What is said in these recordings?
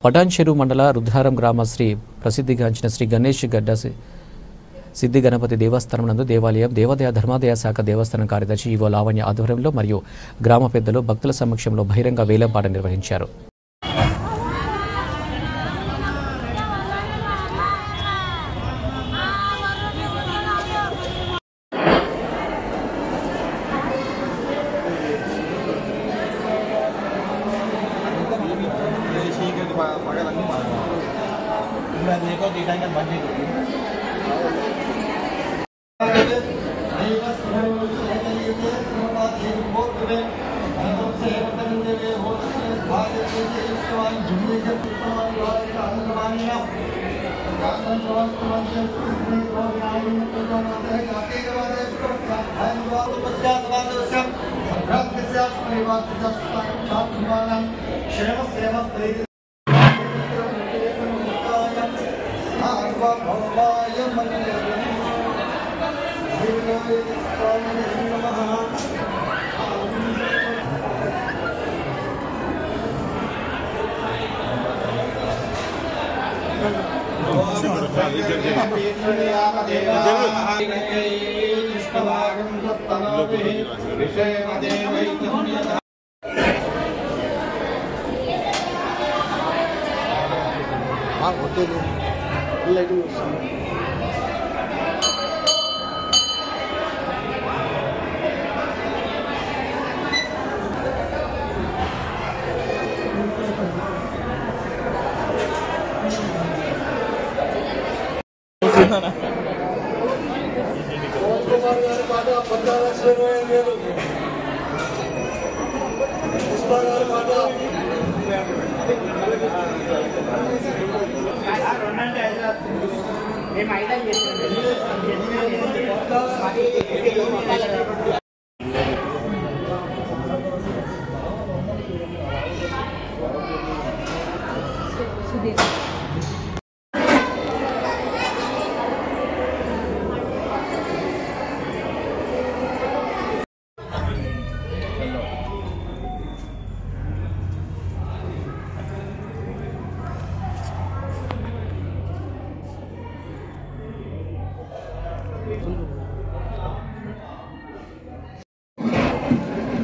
పటాన్చెరు మండల రుద్రారం గ్రామ శ్రీ ప్రసిద్ధిగాంచిన శ్రీ గణేష్ గడ్డ సిద్ధి గణపతి దేవస్థానం నందు దేవాలయం దేవాదాయ ధర్మాదాయ శాఖ దేవస్థానం కార్యదర్శి ఈవో లావణ్య ఆధ్వర్యంలో మరియు గ్రామ పెద్దలు భక్తుల సమక్షంలో బహిరంగ వేలంపాట నిర్వహించారు.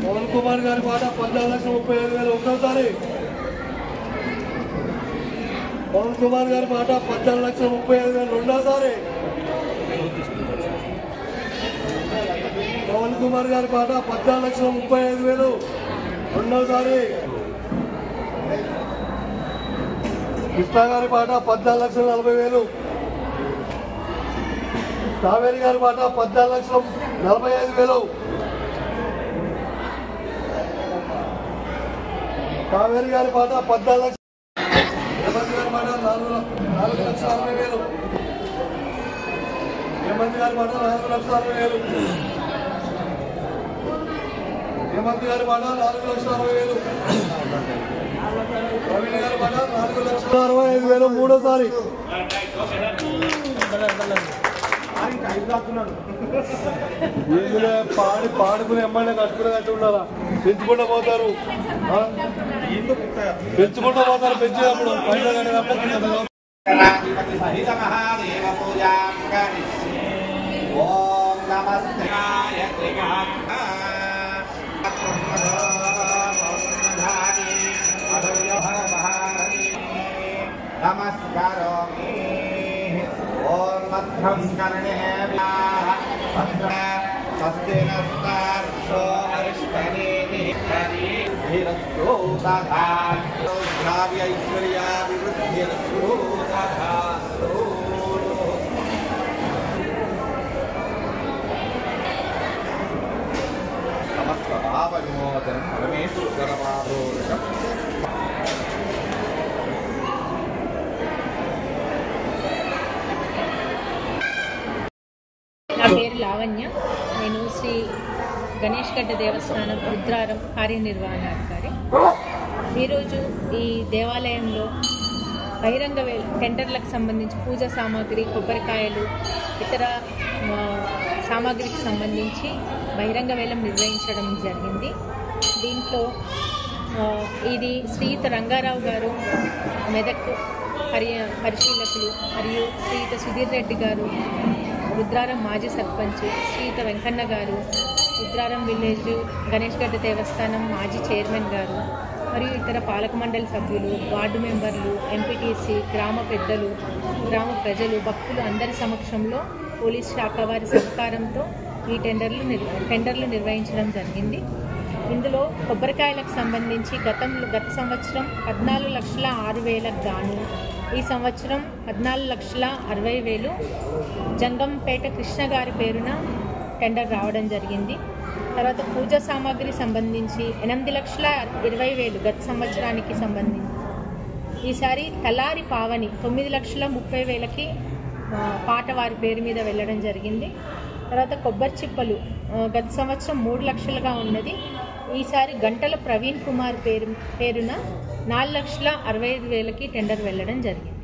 పవన్ కుమార్ గారి పాట 14,35,000 ఒకటోసారి. పవన్ కుమార్ గారి పాట 14,35,000 రెండోసారి. పవన్ కుమార్ గారి పాట 14,35,000 రెండోసారి. కృష్ణ గారి పాట 14,40,000. కావేరి గారి పాట 14,45,000. కావేరి గారి పాట 14,00,000. హేమంత్ గారి పాట 4,60,000. హేమంత్ గారి పాట 4,60,000. హేమంత్ గారి పాట 4,60,000. ప్రవీణ్ గారి పాట 4,65,000 మూడోసారి. పాడుకుని ఎమ్మెల్యే కట్టుకునేటట్టు ఉండాలా. పెంచుకుంటూ పోతారు, పెంచినప్పుడు నమస్కారం. ఓం మధ్యం కర్ణే స్వస్తి నస్తార్షో అరిష్టనేమి ధీరస్తో తథాస్తో ద్రావ్యైశ్వర్యాభివృద్ధిరస్తో తథాస్తో. సమస్త పాప విమోచనం పరమేశ్వరపాదోదకం. నా పేరు లావణ్య. నేను శ్రీ గణేష్ గడ్డ దేవస్థానం రుద్రారం కార్యనిర్వహణాధికారి. ఈరోజు ఈ దేవాలయంలో బహిరంగ టెండర్లకు సంబంధించి పూజా సామాగ్రి, కొబ్బరికాయలు, ఇతర సామాగ్రికి సంబంధించి బహిరంగ వేలం నిర్వహించడం జరిగింది. దీంట్లో ఇది శ్రీయుత రంగారావు గారు మెదక్ పరిశీలకులు మరియు శ్రీయుత సుధీర్ రెడ్డి గారు రుద్రారం మాజీ సర్పంచ్, శ్రీయుత వెంకన్న గారు రుద్రారం విలేజ్ గణేష్ గడ్డ దేవస్థానం మాజీ చైర్మన్ గారు మరియు ఇతర పాలక మండలి సభ్యులు, వార్డు మెంబర్లు, ఎంపీటీసీ, గ్రామ పెద్దలు, గ్రామ ప్రజలు, భక్తులు అందరి సమక్షంలో పోలీస్ శాఖ వారి సహకారంతో ఈ టెండర్లు నిర్వహించడం జరిగింది. ఇందులో కొబ్బరికాయలకు సంబంధించి గత సంవత్సరం 14,06,000 గాను ఈ సంవత్సరం 14,60,000 జంగంపేట కృష్ణ గారి పేరున టెండర్ రావడం జరిగింది. తర్వాత పూజా సామాగ్రి సంబంధించి 8,20,000 గత సంవత్సరానికి సంబంధించి ఈసారి తలారి పావని 9,30,000కి పాట వారి పేరు మీద వెళ్ళడం జరిగింది. తర్వాత కొబ్బరి చిప్పలు గత సంవత్సరం 3 లక్షలుగా ఉన్నది, ఈసారి గంటల ప్రవీణ్ కుమార్ పేరున 4,65,000కి టెండర్ వెళ్ళడం జరిగింది.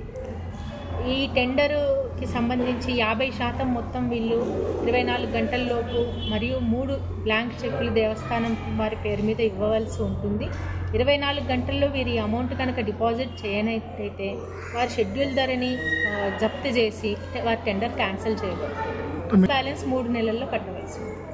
ఈ టెండరుకి సంబంధించి 50% మొత్తం వీళ్ళు 24 గంటల్లోపు మరియు 3 బ్లాంక్ చెక్కులు దేవస్థానం వారి పేరు మీద ఇవ్వవలసి ఉంటుంది. 24 గంటల్లో వీరి అమౌంట్ కనుక డిపాజిట్ చేయనైతే వారి షెడ్యూల్ ధరని జప్తు చేసి వారి టెండర్ క్యాన్సిల్ చేయబడుతుంది. బ్యాలెన్స్ 3 నెలల్లో కట్టవలసి ఉంటుంది.